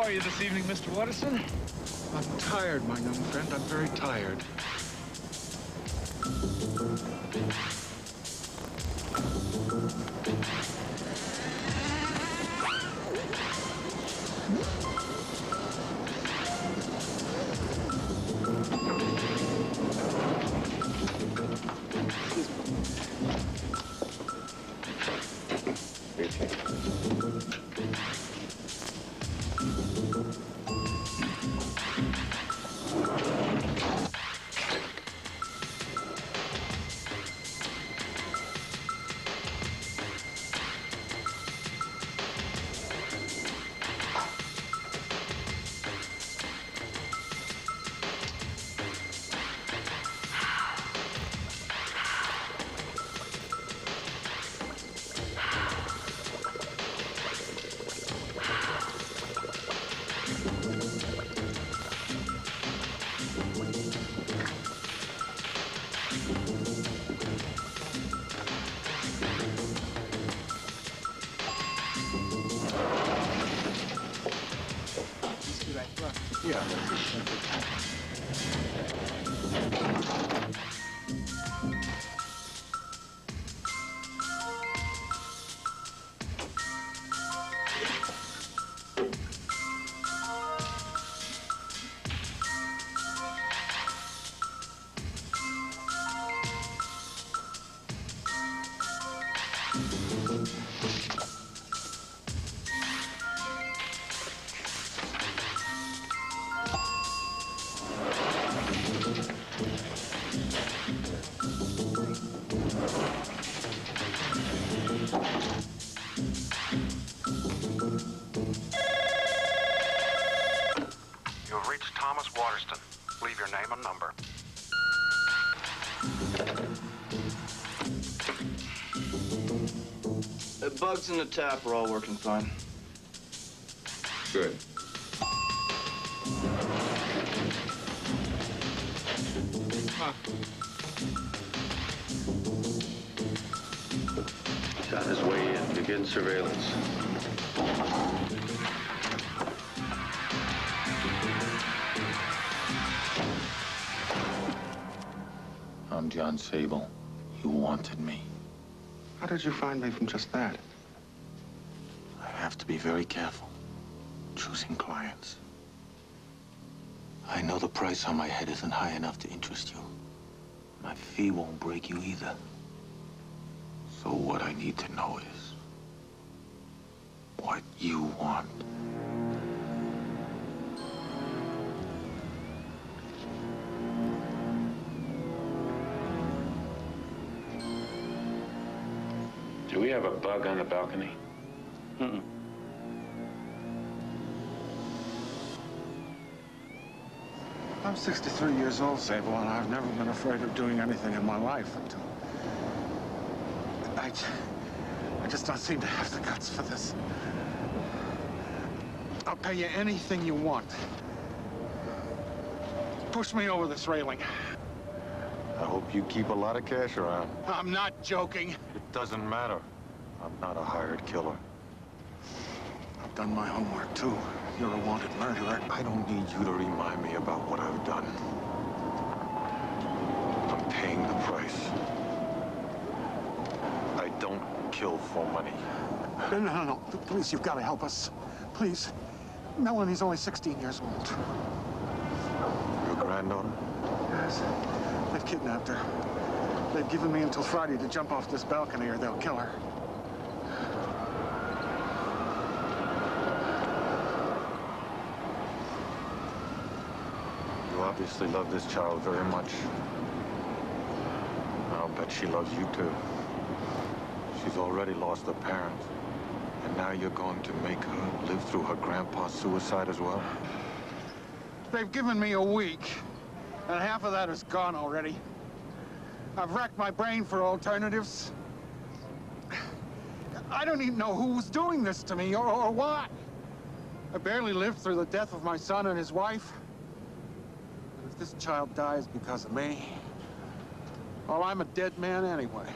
are you this evening, Mr. Watterson? I'm tired, my young friend. I'm very tired. Yeah. You've reached Thomas Waterston. Leave your name and number. The bugs in the tap are all working fine. Good. He's on his way in. Begin surveillance. I'm John Sable. You wanted me. How did you find me from just that? I have to be very careful choosing clients. I know the price on my head isn't high enough to interest you. My fee won't break you either. So what I need to know is what you want. Do we have a bug on the balcony? Mm-mm. I'm 63 years old, Sable, and I've never been afraid of doing anything in my life until... I just don't seem to have the guts for this. I'll pay you anything you want. Push me over this railing. I hope you keep a lot of cash around. I'm not joking. It doesn't matter. I'm not a hired killer. I've done my homework, too. You're a wanted murderer. I don't need you to remind me about what I've done. I'm paying the price. I don't kill for money. No. Please, you've got to help us. Please. Melanie's only 16 years old. Your granddaughter? Yes. They've kidnapped her. They've given me until Friday to jump off this balcony or they'll kill her. You obviously love this child very much. I'll bet she loves you too. She's already lost a parent. And now you're going to make her live through her grandpa's suicide as well? They've given me a week, and half of that is gone already. I've racked my brain for alternatives. I don't even know who was doing this to me or why. I barely lived through the death of my son and his wife. But if this child dies because of me, well, I'm a dead man anyway.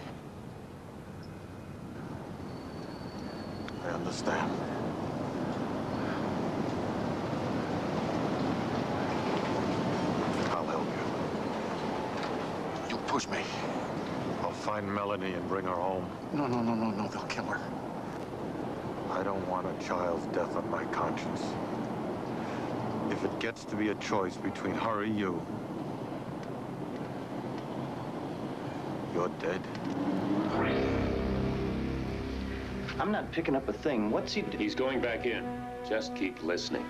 I understand. push me. I'll find Melanie and bring her home. No, they'll kill her. I don't want a child's death on my conscience. If it gets to be a choice between her or you, you're dead. I'm not picking up a thing. What's he do? He's going back in. Just keep listening.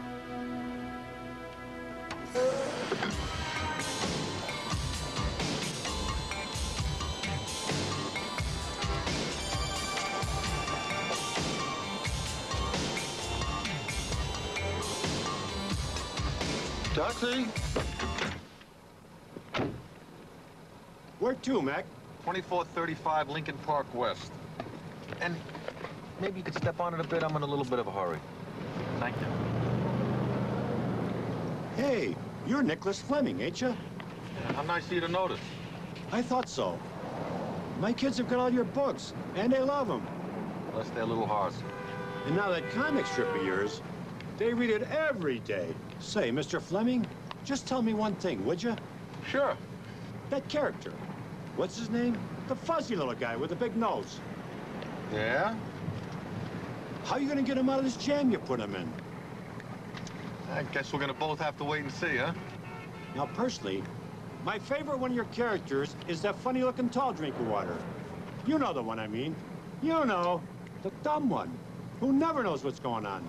Taxi? Where to, Mac? 2435 Lincoln Park West. And maybe you could step on it a bit. I'm in a little bit of a hurry. Thank you. Hey, you're Nicholas Fleming, ain't you? How nice of you to notice. I thought so. My kids have got all your books, and they love them. Unless they're a little harsh. And now that comic strip of yours, they read it every day. Say, Mr. Fleming, just tell me one thing, would you? Sure. That character, what's his name? The fuzzy little guy with the big nose. Yeah? How you gonna get him out of this jam you put him in? I guess we're gonna both have to wait and see, huh? Now, personally, my favorite one of your characters is that funny-looking tall drink of water. You know the one I mean. You know, the dumb one, who never knows what's going on.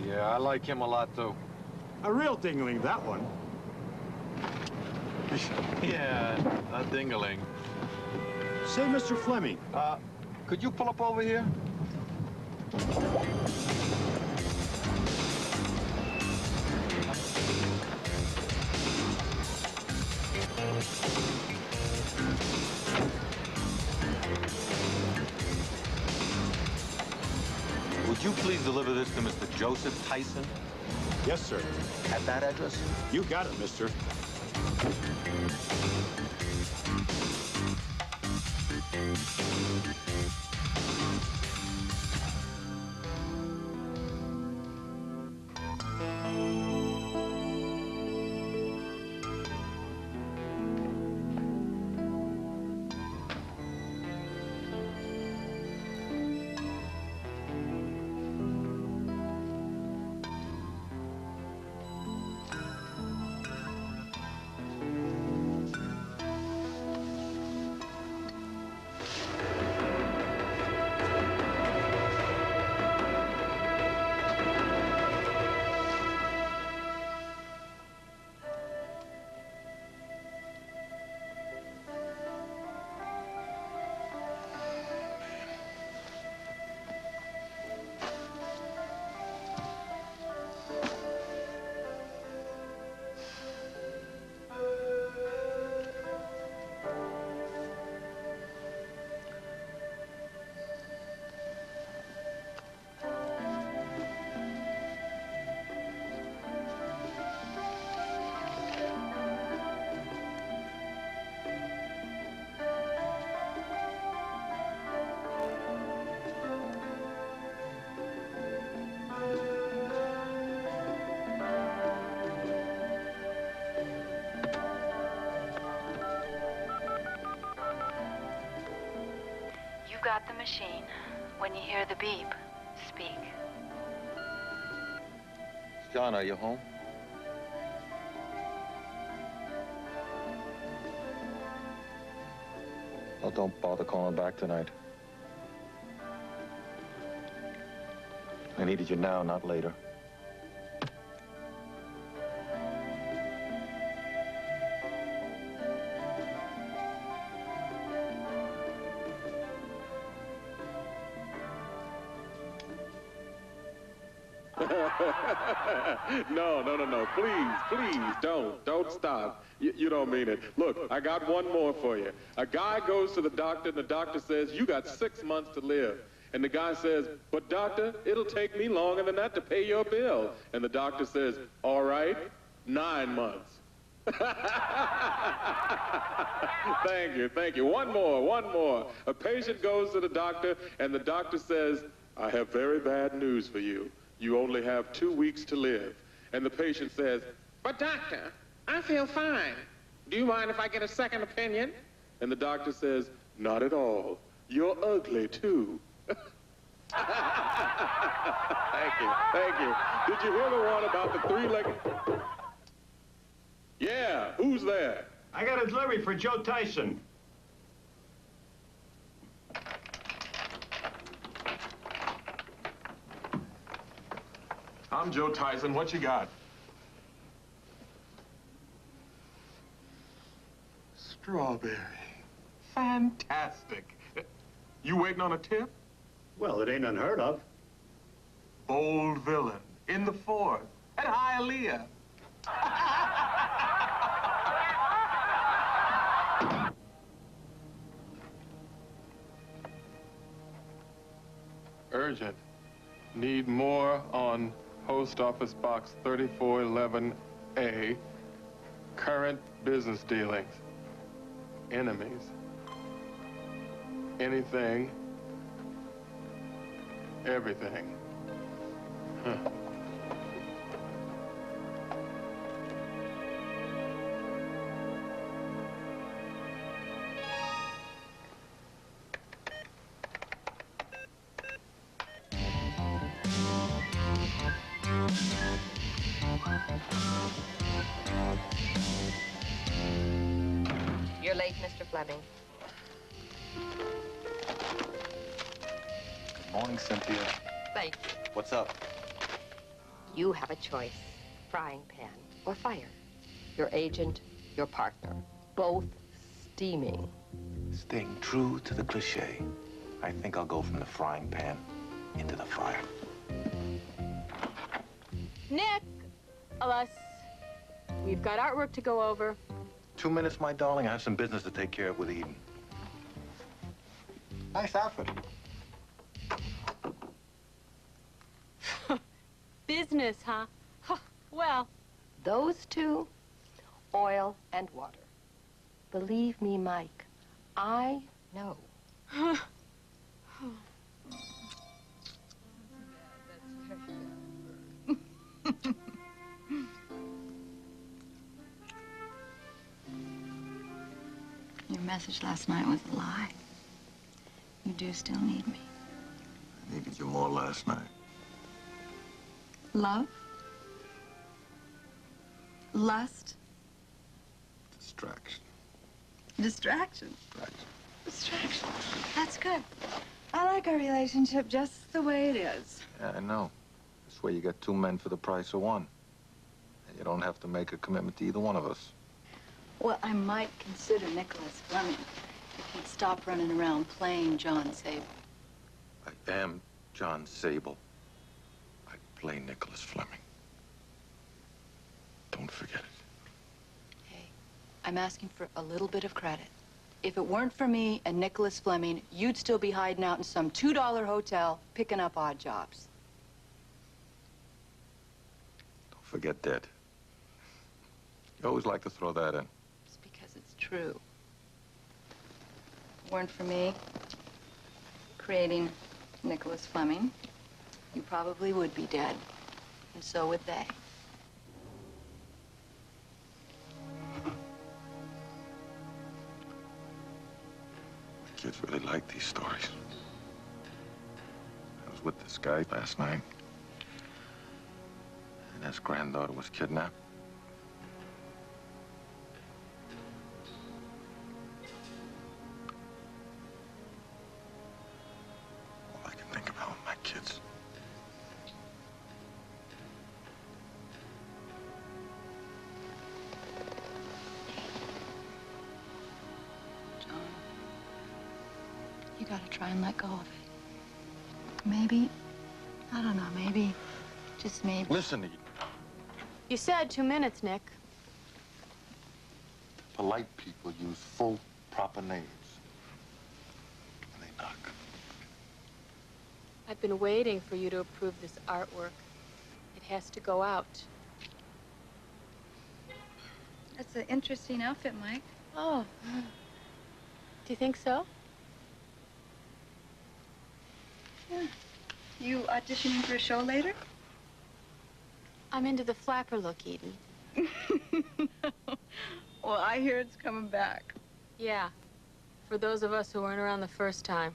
Yeah, I like him a lot, too. A real dingling, that one. Yeah, a dingaling. Say, Mr. Fleming. Could you pull up over here? Would you please deliver this to Mr. Joseph Tyson? Yes, sir. At that address? You got it, mister. You've got the machine. When you hear the beep, speak. John, are you home? Oh, don't bother calling back tonight. I needed you now, not later. No. Please, don't stop. You don't mean it. Look, I got one more for you. A guy goes to the doctor, and the doctor says, you got 6 months to live. And the guy says, but doctor, it'll take me longer than that to pay your bill. And the doctor says, all right, 9 months. Thank you. One more. A patient goes to the doctor, and the doctor says, I have very bad news for you. You only have 2 weeks to live. And the patient says, but doctor, I feel fine. Do you mind if I get a second opinion? And the doctor says, not at all. You're ugly, too. Thank you, thank you. Did you hear the one about the three-legged... Yeah, who's there? I got a delivery for Joe Tyson. I'm Joe Tyson. What you got? Strawberry. Fantastic. You waiting on a tip? Well, it ain't unheard of. Bold villain. In the fourth. At Hialeah. Urgent. Need more on Post Office Box 3411A. Current business dealings. Enemies. Anything. Everything. Huh. You're late, Mr. Fleming. Good morning, Cynthia. Thank you. What's up? You have a choice, frying pan or fire. Your agent, your partner, both steaming. Staying true to the cliche, I think I'll go from the frying pan into the fire. Nicholas, we've got artwork to go over. 2 minutes, my darling. I have some business to take care of with Eden. Nice outfit. Business, huh? Well. Those two, oil and water. Believe me, Mike, I know. Your message last night was a lie. You do still need me. I needed you more last night. Love? Lust? Distraction. Distraction? Distraction. Distraction. That's good. I like our relationship just the way it is. Yeah, I know. This way you get 2 men for the price of one. And you don't have to make a commitment to either one of us. Well, I might consider Nicholas Fleming if he'd stop running around playing John Sable. I am John Sable. I play Nicholas Fleming. Don't forget it. Hey, I'm asking for a little bit of credit. If it weren't for me and Nicholas Fleming, you'd still be hiding out in some $2 hotel picking up odd jobs. Don't forget that. You always like to throw that in. It's because it's true. If it weren't for me creating Nicholas Fleming, you probably would be dead. And so would they. The kids really like these stories. I was with this guy last night. And his granddaughter was kidnapped. All I can think about are my kids. John, you gotta try and let go of it. Maybe, I don't know, maybe, just maybe. Listen, Eden. You said 2 minutes, Nick. Polite people use full, proper names. When they knock. I've been waiting for you to approve this artwork. It has to go out. That's an interesting outfit, Mike. Oh. Do you think so? Yeah. You auditioning for a show later? I'm into the flapper look, Eden. Well, I hear it's coming back. Yeah. for those of us who weren't around the first time.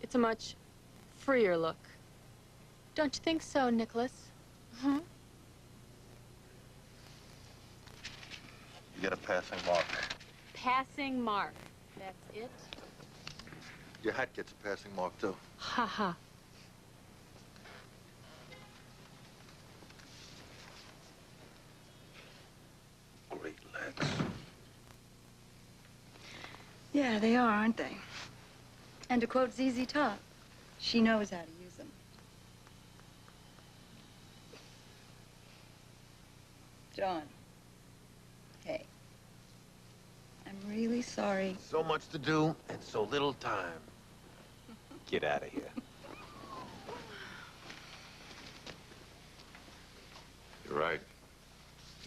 It's a much freer look. Don't you think so, Nicholas? Hmm? You get a passing mark. Passing mark. That's it? Your hat gets a passing mark, too. Ha ha. Great legs. Yeah, they are, aren't they? And to quote ZZ Top, she knows how to use them. John. Hey. I'm really sorry. So much to do and so little time. Get out of here. You're right.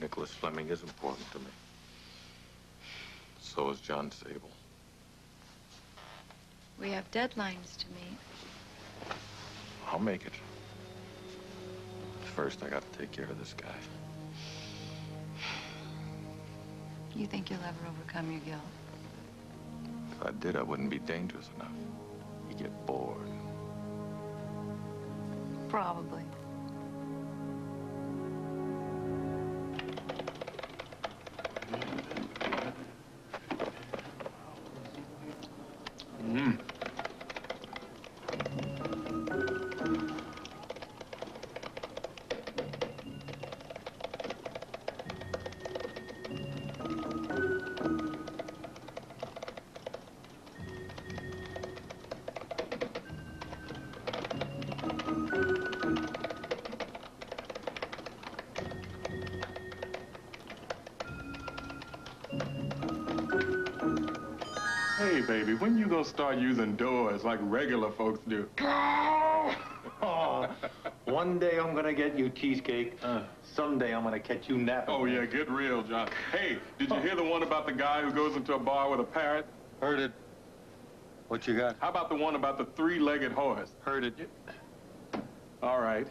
Nicholas Fleming is important to me. So is John Sable. We have deadlines to meet. I'll make it. First, I gotta take care of this guy. You think you'll ever overcome your guilt? If I did, I wouldn't be dangerous enough. You get bored. Probably. Hey, baby, when you gonna start using doors like regular folks do? Oh, one day I'm gonna get you cheesecake. Someday I'm gonna catch you napping. Oh, yeah, get real, John. Hey, did you hear the one about the guy who goes into a bar with a parrot? Heard it. What you got? How about the one about the three-legged horse? Heard it. All right.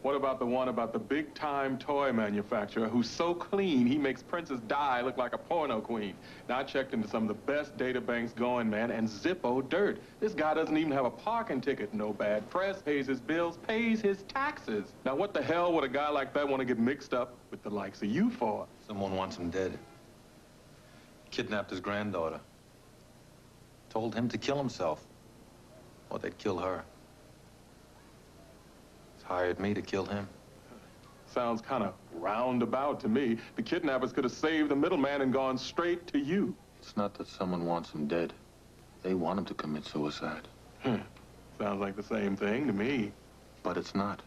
What about the one about the big-time toy manufacturer who's so clean he makes Princess Di look like a porno queen? Now, I checked into some of the best data banks going, man, and Zippo dirt. This guy doesn't even have a parking ticket. No bad press, pays his bills, pays his taxes. Now, what the hell would a guy like that want to get mixed up with the likes of you for? Someone wants him dead. Kidnapped his granddaughter. Told him to kill himself. Or they'd kill her. Hired me to kill him. Sounds kind of roundabout to me. The kidnappers could have saved the middleman and gone straight to you. It's not that someone wants him dead. They want him to commit suicide. Sounds like the same thing to me. But it's not.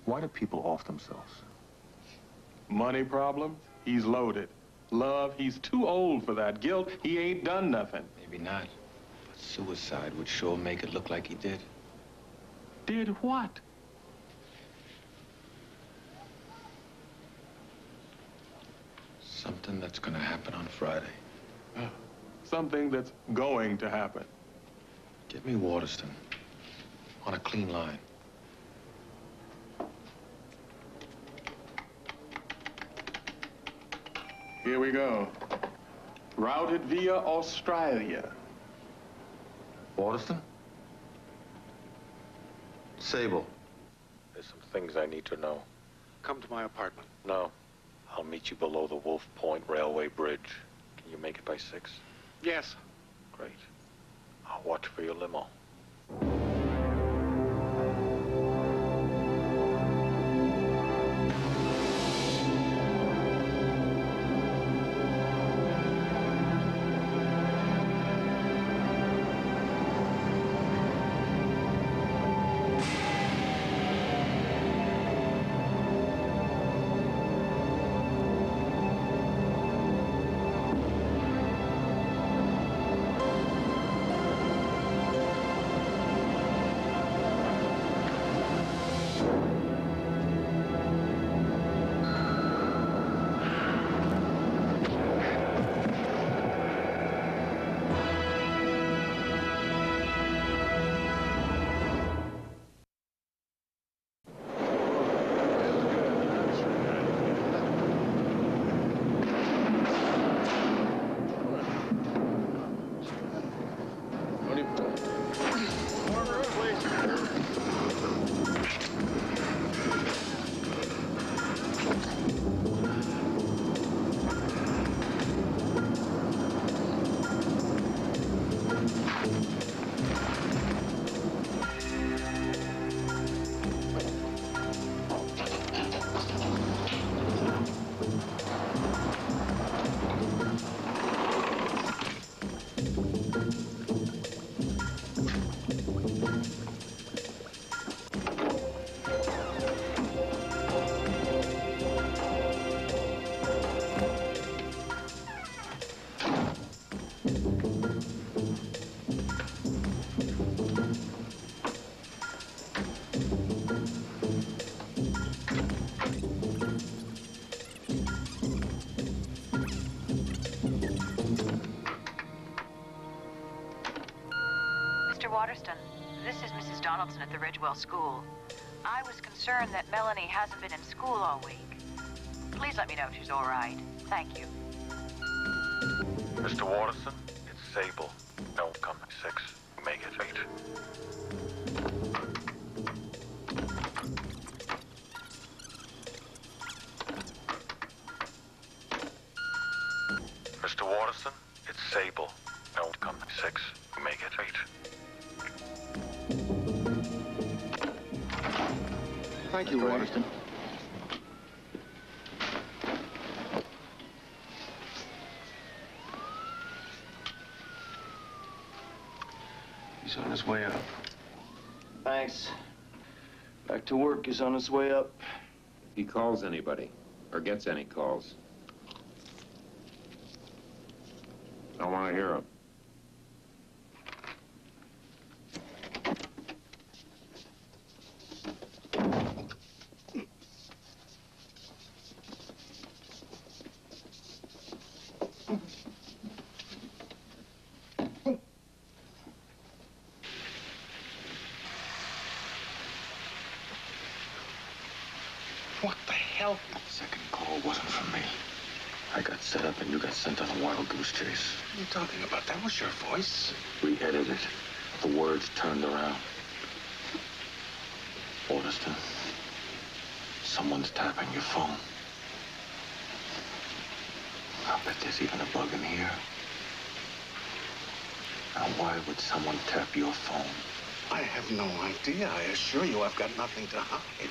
Why do people off themselves? Money problems? He's loaded. Love? He's too old for that. Guilt? He ain't done nothing. Maybe not. But suicide would sure make it look like he did. Did what? Something that's gonna happen on Friday. Something that's going to happen. Get me Waterston. On a clean line. Here we go. Routed via Australia. Waterston? Sable. There's some things I need to know. Come to my apartment. No. I'll meet you below the Wolf Point Railway Bridge. Can you make it by 6? Yes. Great. I'll watch for your limo. This is Mrs. Donaldson at the Ridgewell School. I was concerned that Melanie hasn't been in school all week. Please let me know if she's all right. Thank you. Mr. Waterston, it's Sable. Don't come at 6. Make it 8. Mr. Waterston, it's Sable. Don't come at 6. Make it 8. Thank you, Waterston. He's on his way up. Thanks. Back to work is on his way up. He calls anybody, or gets any calls. I want to hear him. What the hell? That second call wasn't from me. I got set up and you got sent on a wild goose chase. What are you talking about? That was your voice. We edited it. The words turned around. Waterston, someone's tapping your phone. I bet there's even a bug in here. Now, why would someone tap your phone? I have no idea. I assure you I've got nothing to hide.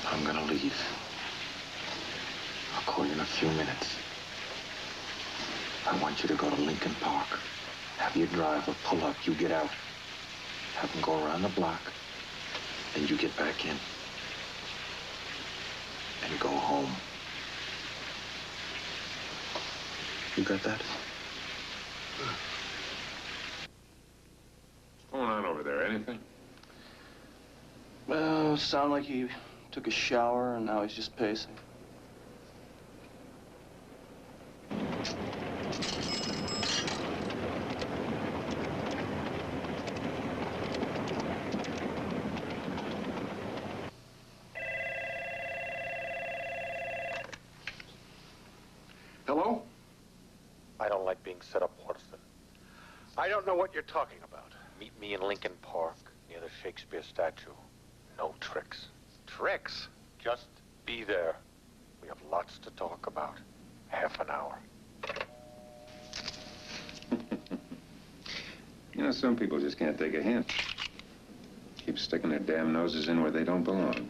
I'm gonna leave. I'll call you in a few minutes. I want you to go to Lincoln Park. Have your driver pull up. You get out. Have him go around the block. Then you get back in. And go home. You got that? What's going on over there? Anything? Well, sound like he took a shower and now he's just pacing. Hello? I don't like being set up, Waterston. I don't know what you're talking about. Meet me in Lincoln Park, near the Shakespeare statue. No tricks. Tricks? Just be there. We have lots to talk about. Half an hour. You know, some people just can't take a hint. Keep sticking their damn noses in where they don't belong.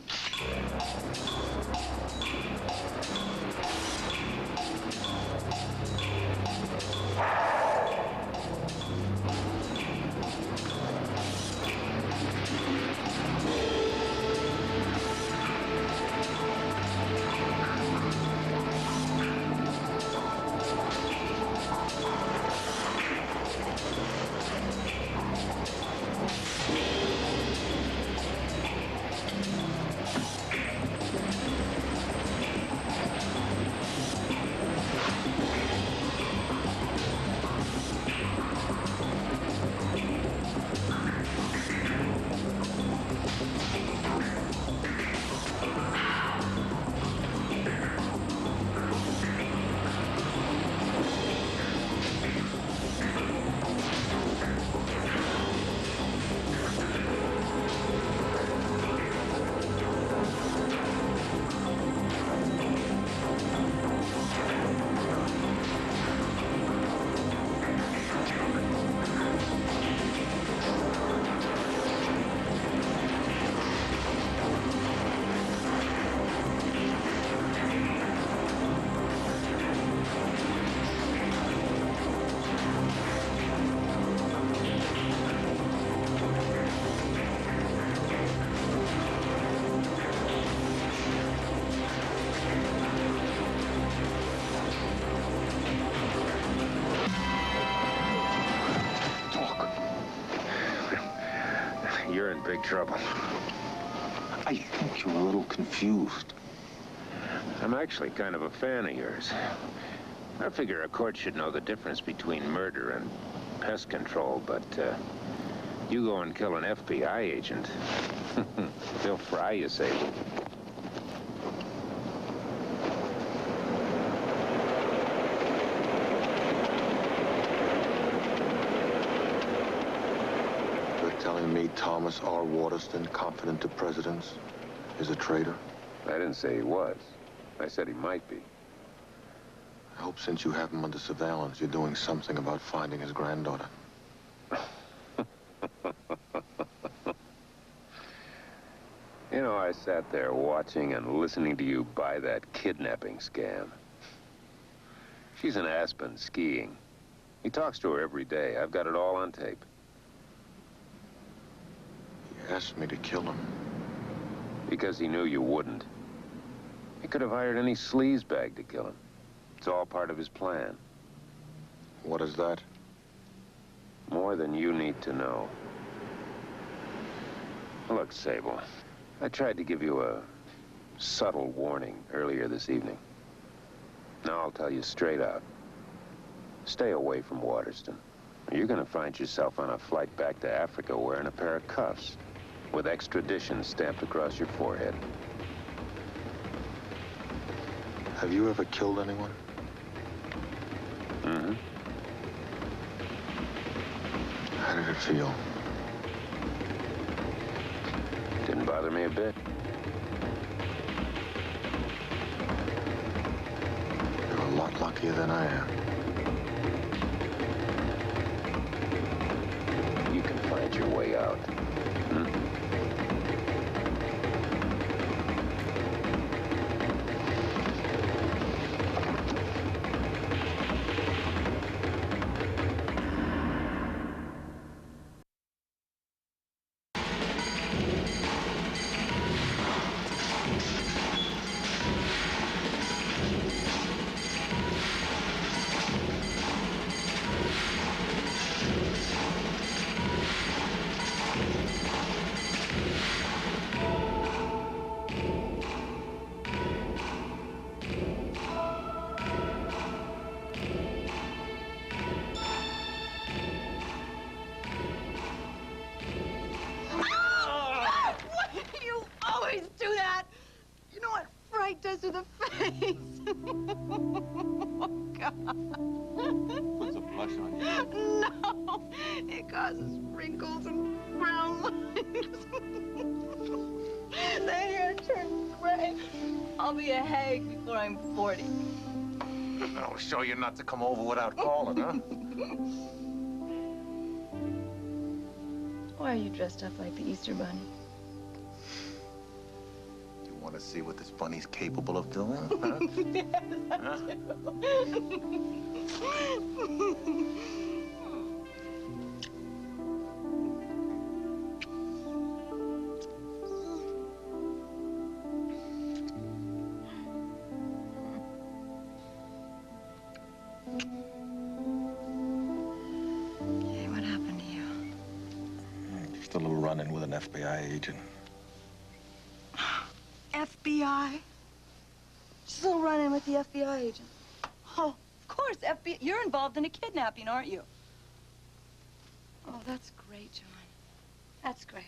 You're in big trouble. I think you're a little confused. I'm actually kind of a fan of yours. I figure a court should know the difference between murder and pest control, but you go and kill an FBI agent. They'll fry you, Sable. You're telling me Thomas R. Waterston, confidant to presidents, is a traitor? I didn't say he was. I said he might be. I hope since you have him under surveillance, you're doing something about finding his granddaughter. You know, I sat there watching and listening to you buy that kidnapping scam. She's in Aspen skiing. He talks to her every day. I've got it all on tape. He asked me to kill him. Because he knew you wouldn't. He could have hired any sleazebag to kill him. It's all part of his plan. What is that? More than you need to know. Look, Sable, I tried to give you a subtle warning earlier this evening. Now I'll tell you straight out. Stay away from Waterston. You're gonna find yourself on a flight back to Africa wearing a pair of cuffs with extradition stamped across your forehead. Have you ever killed anyone? Mm-hmm. How did it feel? Didn't bother me a bit. You're a lot luckier than I am. You can find your way out. Does to the face. Oh, God. Puts a blush on you. No, it causes wrinkles and brown lines. The hair turns gray. I'll be a hag before I'm 40. I'll show you not to come over without calling, huh? Why are you dressed up like the Easter Bunny? Want to see what this bunny's capable of doing, huh? Yes, I do. Okay, what happened to you? Just a little run-in with an FBI agent. FBI? Just a little run-in with the FBI agent. Oh, of course, FBI. You're involved in a kidnapping, aren't you? Oh, that's great, John. That's great.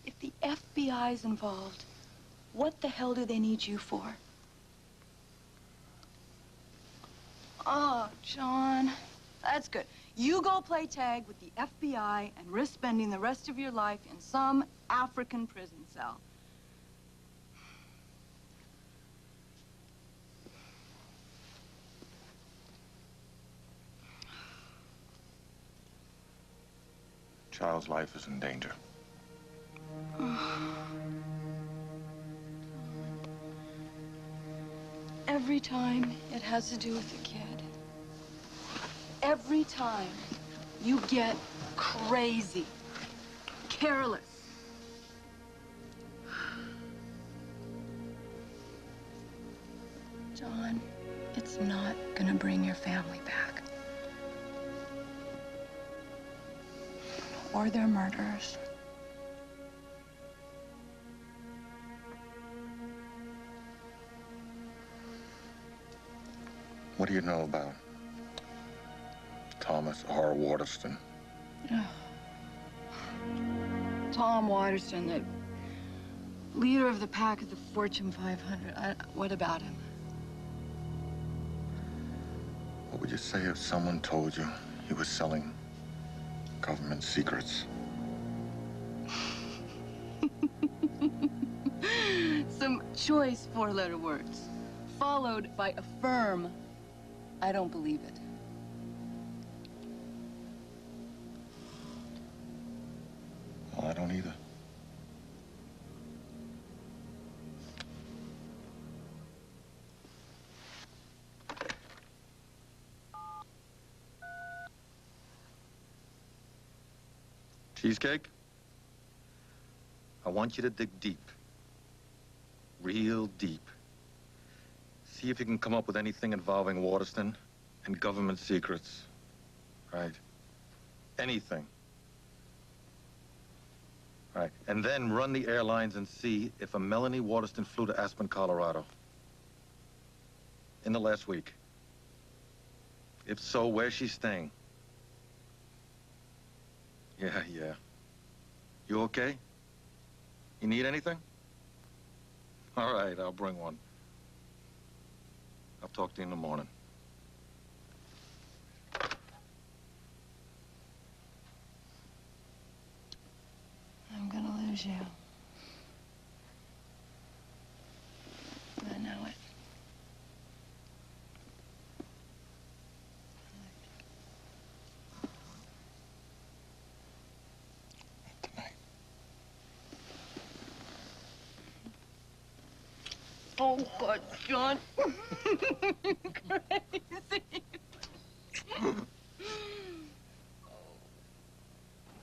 If the FBI's involved, what the hell do they need you for? Oh, John, that's good. You go play tag with the FBI and risk spending the rest of your life in some African prison cell. Child's life is in danger. Every time it has to do with a kid. Every time you get crazy, careless. John, it's not gonna bring your family back. Or their murderers. What do you know about Thomas R. Waterston. Tom Waterston, the leader of the pack of the Fortune 500. What about him? What would you say if someone told you he was selling government secrets? Some choice four-letter words, followed by a firm, I don't believe it. Well, I don't either. Cheesecake? I want you to dig deep. Real deep. See if you can come up with anything involving Waterston and government secrets. Right? Anything. Right. And then run the airlines and see if a Melanie Waterston flew to Aspen, Colorado. In the last week. If so, where's she staying? Yeah. You okay? You need anything? All right, I'll bring one. I'll talk to you in the morning. I'm gonna lose you. I know it. Oh, God, John. Crazy.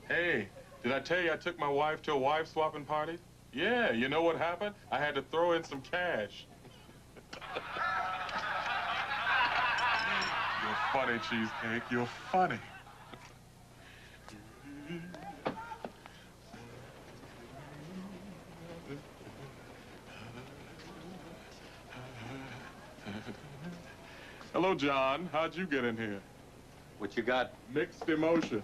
Hey, did I tell you I took my wife to a wife swapping party? Yeah, you know what happened? I had to throw in some cash. You're funny, Cheesecake. You're funny. Hello, John. How'd you get in here? What you got? Mixed emotion.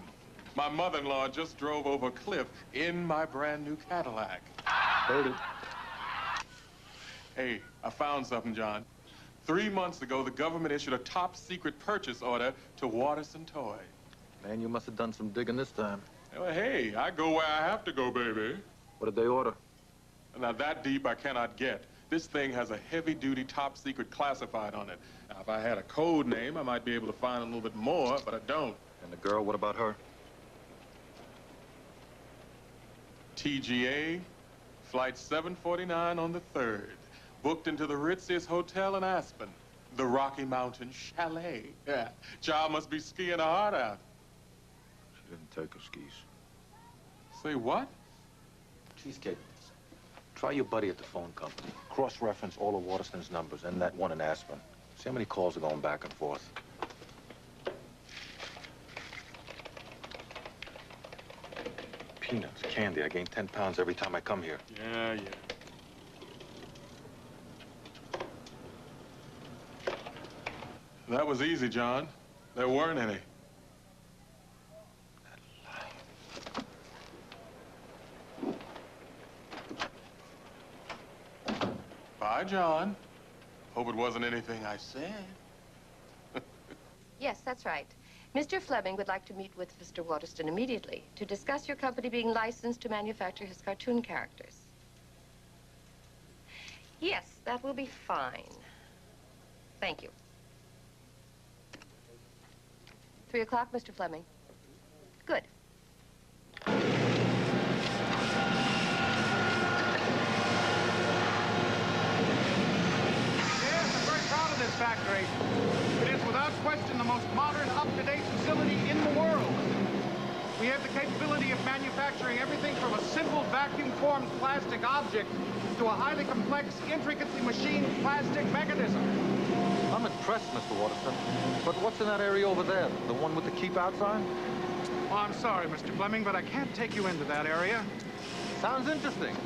My mother-in-law just drove over a cliff in my brand new Cadillac. Heard it. Hey, I found something, John. 3 months ago, the government issued a top-secret purchase order to Waterston Toy. Man, you must have done some digging this time. Well, hey, I go where I have to go, baby. What did they order? Now, that deep I cannot get. This thing has a heavy-duty top-secret classified on it. Now, if I had a code name, I might be able to find a little bit more, but I don't. And the girl, what about her? TGA, flight 749 on the 3rd. Booked into the ritziest hotel in Aspen, the Rocky Mountain Chalet. Yeah, child must be skiing her heart out. She didn't take her skis. Say what? Cheesecake, try your buddy at the phone company. Cross-reference all of Waterston's numbers and that one in Aspen. See how many calls are going back and forth. Peanuts, candy. I gain 10 pounds every time I come here. Yeah. That was easy, John. There weren't any. Bye, John. Hope it wasn't anything I said. Yes, that's right. Mr. Fleming would like to meet with Mr. Waterston immediately to discuss your company being licensed to manufacture his cartoon characters. Yes, that will be fine. Thank you. 3 o'clock, Mr. Fleming. Good. Factory. It is without question the most modern, up-to-date facility in the world. We have the capability of manufacturing everything from a simple vacuum-formed plastic object to a highly complex, intricately machined plastic mechanism. I'm impressed, Mr. Waterston. But what's in that area over there? The one with the keep out sign? Oh, I'm sorry, Mr. Fleming, but I can't take you into that area. Sounds interesting.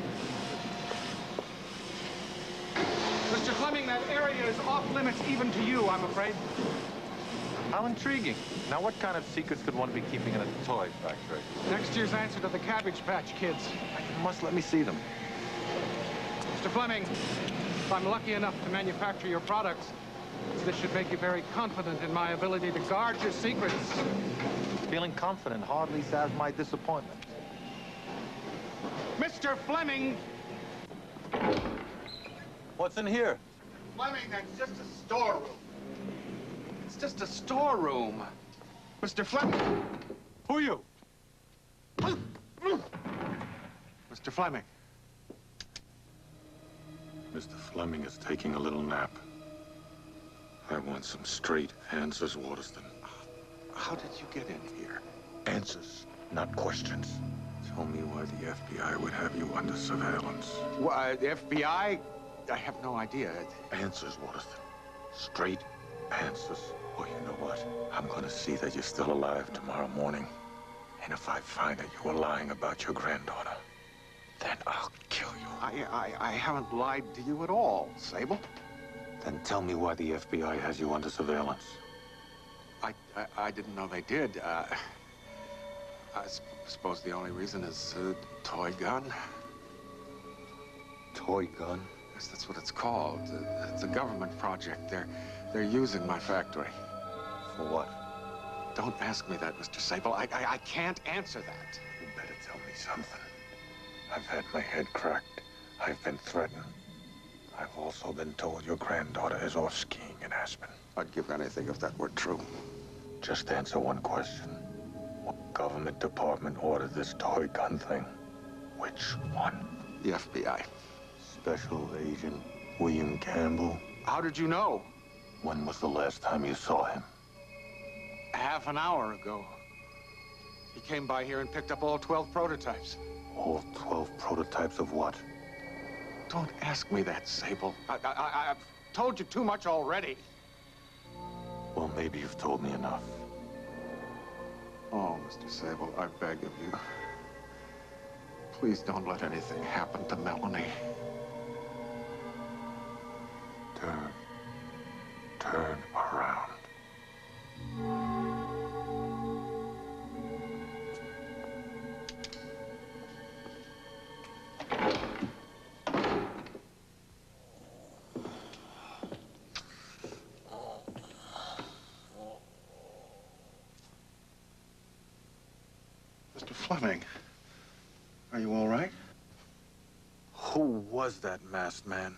Mr. Fleming, that area is off limits even to you, I'm afraid. How intriguing. Now, what kind of secrets could one be keeping in a toy factory? Next year's answer to the Cabbage Patch Kids. You must let me see them. Mr. Fleming, if I'm lucky enough to manufacture your products, this should make you very confident in my ability to guard your secrets. Feeling confident hardly salves my disappointment. Mr. Fleming! What's in here? Fleming, that's just a storeroom. It's just a storeroom. Mr. Fleming! Who are you? Mr. Fleming. Mr. Fleming is taking a little nap. I want some straight answers, Waterston. How did you get in here? Answers, not questions. Tell me why the FBI would have you under surveillance. Why, the FBI? I have no idea. Answers, Waterston. Straight answers. Or you know what? I'm gonna see that you're still alive tomorrow morning. And if I find that you were lying about your granddaughter, then I'll kill you. I haven't lied to you at all, Sable. Then tell me why the FBI has you under surveillance. I didn't know they did. I suppose the only reason is a toy gun. Toy gun? Yes, that's what it's called. It's a government project. They're using my factory. For what? Don't ask me that, Mr. Sable. I can't answer that. You better tell me something. I've had my head cracked. I've been threatened. I've also been told your granddaughter is off skiing in Aspen. I'd give anything if that were true. Just answer one question. What government department ordered this toy gun thing? Which one? The FBI. Special Agent William Campbell. How did you know? When was the last time you saw him? Half an hour ago. He came by here and picked up all 12 prototypes. All 12 prototypes of what? Don't ask me that, Sable. I've told you too much already. Well, maybe you've told me enough. Oh, Mr. Sable, I beg of you. Please don't let anything happen to Melanie. Turn around. Mr. Fleming, are you all right? Who was that masked man?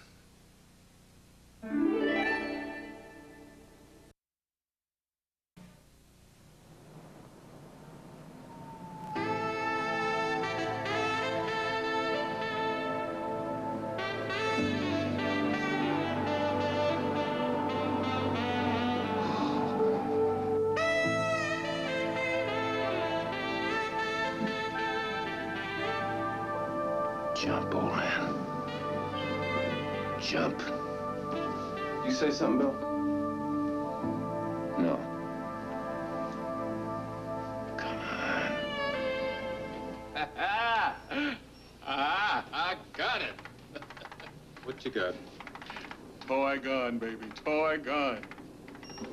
Jump, old man. Jump. You say something, Bill? No. Come on. I got it. What you got? Toy gun, baby, toy gun.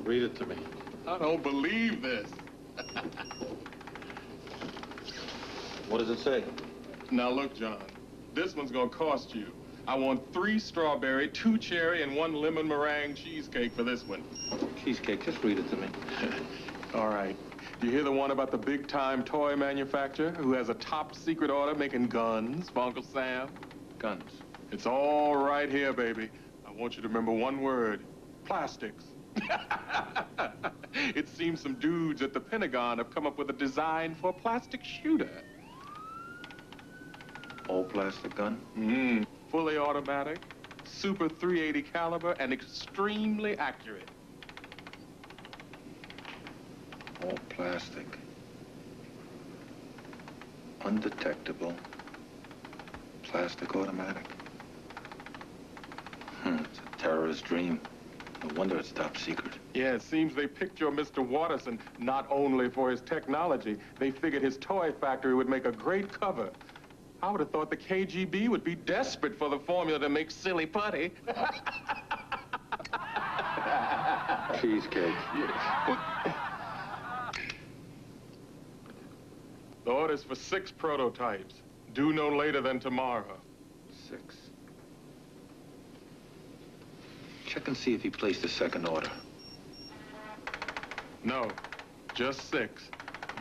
Read it to me. I don't believe this. What does it say? Now look, John, this one's gonna cost you. I want 3 strawberry, 2 cherry, and 1 lemon meringue cheesecake for this one. Cheesecake, just read it to me. All right. You hear the one about the big-time toy manufacturer who has a top-secret order making guns for Uncle Sam? Guns. It's all right here, baby. I want you to remember one word. Plastics. It seems some dudes at the Pentagon have come up with a design for a plastic shooter. All plastic gun? Mm-hmm. Fully automatic, super .380 caliber, and extremely accurate. All plastic. Undetectable. Plastic automatic. It's a terrorist dream. No wonder it's top secret. Yeah, it seems they picked your Mr. Watterson not only for his technology, they figured his toy factory would make a great cover. I would have thought the KGB would be desperate for the formula to make silly putty. Cheesecake. Yeah. The order's for 6 prototypes. Due no later than tomorrow. 6. Check and see if he placed a second order. No, just 6.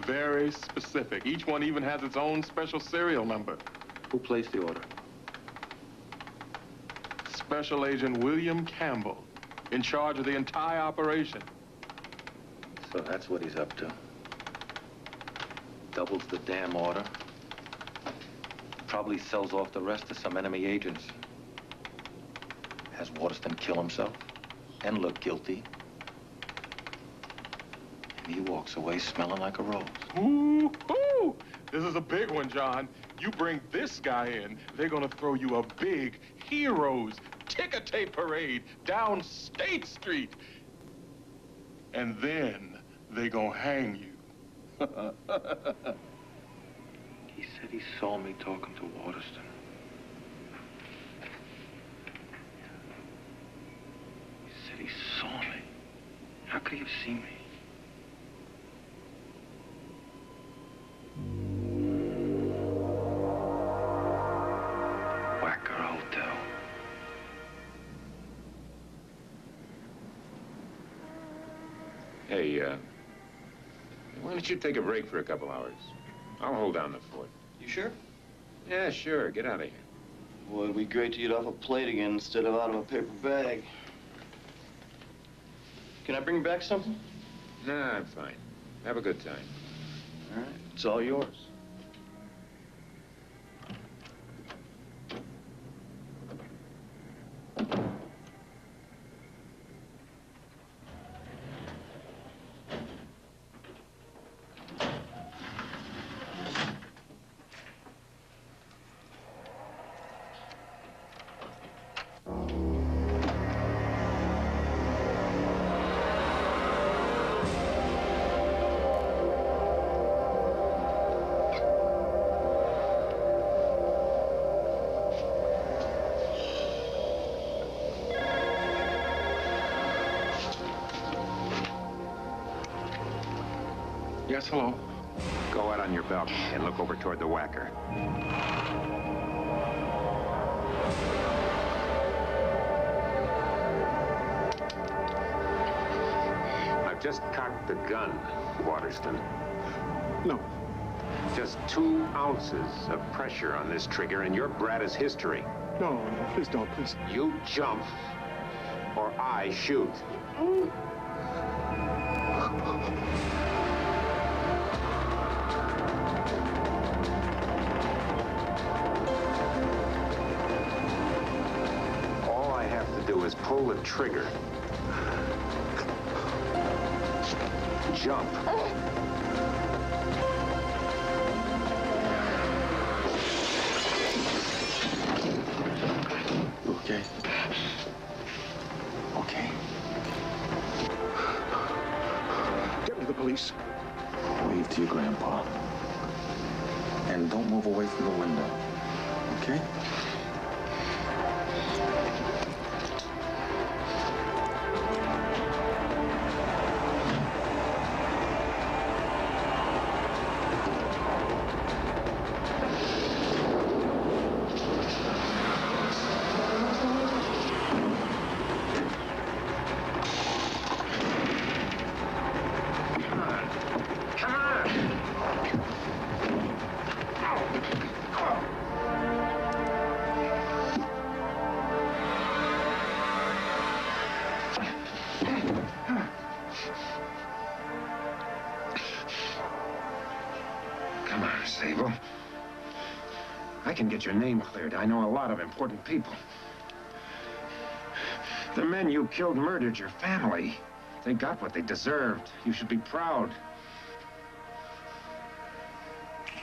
Very specific. Each one even has its own special serial number. Who placed the order? Special Agent William Campbell, in charge of the entire operation. So that's what he's up to. Doubles the damn order. Probably sells off the rest to some enemy agents. Has Waterston kill himself and look guilty. And he walks away smelling like a rose. Ooh, ooh! This is a big one, John. You bring this guy in, they're gonna throw you a big heroes ticker tape parade down State Street. And then they gonna hang you. He said he saw me talking to Waterston. He said he saw me. How could he have seen me? Whacker Hotel. Hey, why don't you take a break for a couple hours? I'll hold down the fort. You sure? Yeah, sure. Get out of here. Boy, it'd be great to eat off a plate again instead of out of a paper bag. Can I bring back something? Nah, I'm fine. Have a good time. All right. It's all yours. Yes, hello. Go out on your balcony and look over toward the whacker. I've just cocked the gun, Waterston. No. Just 2 ounces of pressure on this trigger and your brat is history. No, no, please don't, please. You jump, or I shoot. All I have to do is pull the trigger. Jump. Okay. Okay. Get me the police. Wave to your grandpa. And don't move away from the window. Okay? Come on, Sable. I can get your name cleared. I know a lot of important people. The men you killed murdered your family. They got what they deserved. You should be proud.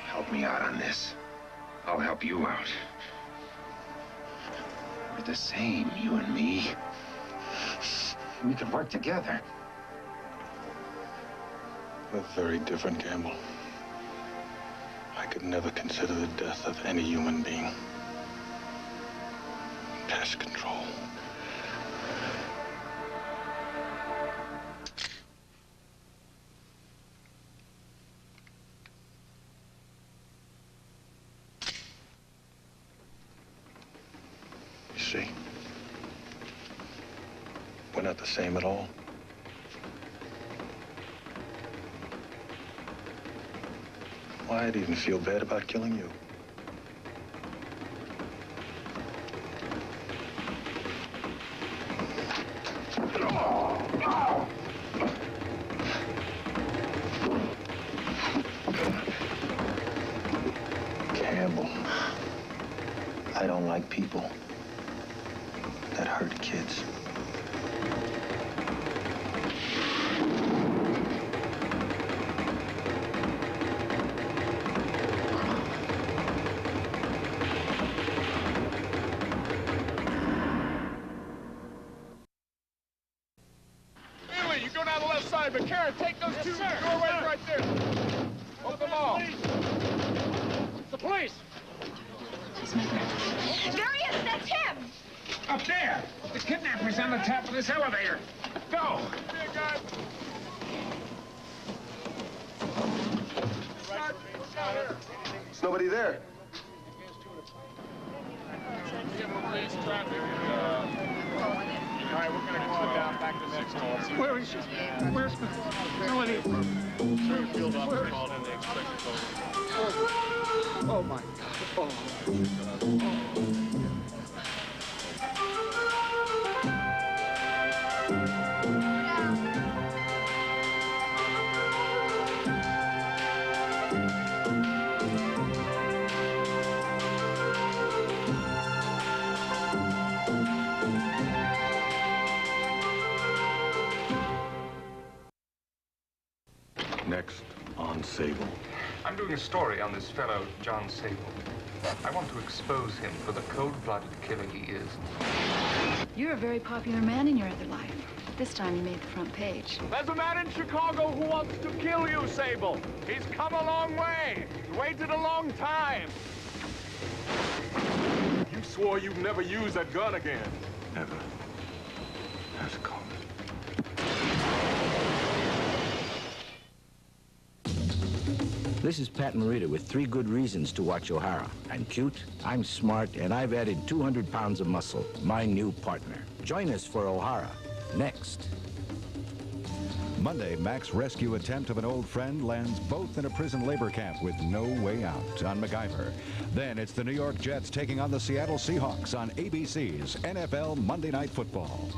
Help me out on this. I'll help you out. We're the same, you and me. We can work together. We're very different, Campbell. I could never consider the death of any human being pest control. see. We're not the same at all. Why, I'd even feel bad about killing you. Campbell, I don't like people that hurt kids. You go down the left side, but Karen, take those two doorways right there. Open them all. The police! There he is! That's him! Up there! The kidnapper's on the top of this elevator. Go! Here, guys. There's nobody there. All right, we're going to go on down back to the next call. Where is she? Where's Melanie? Field officer called in. They expect a call. Oh, my God. Next on Sable. I'm doing a story on this fellow, John Sable. I want to expose him for the cold-blooded killer he is. You're a very popular man in your other life. This time you made the front page. There's a man in Chicago who wants to kill you, Sable. He's come a long way. He's waited a long time. You swore you'd never use that gun again. Never has come. This is Pat Morita with 3 good reasons to watch O'Hara. I'm cute, I'm smart, and I've added 200 pounds of muscle. My new partner. Join us for O'Hara. Next. Monday, Mac's rescue attempt of an old friend lands both in a prison labor camp with no way out on MacGyver. Then it's the New York Jets taking on the Seattle Seahawks on ABC's NFL Monday Night Football.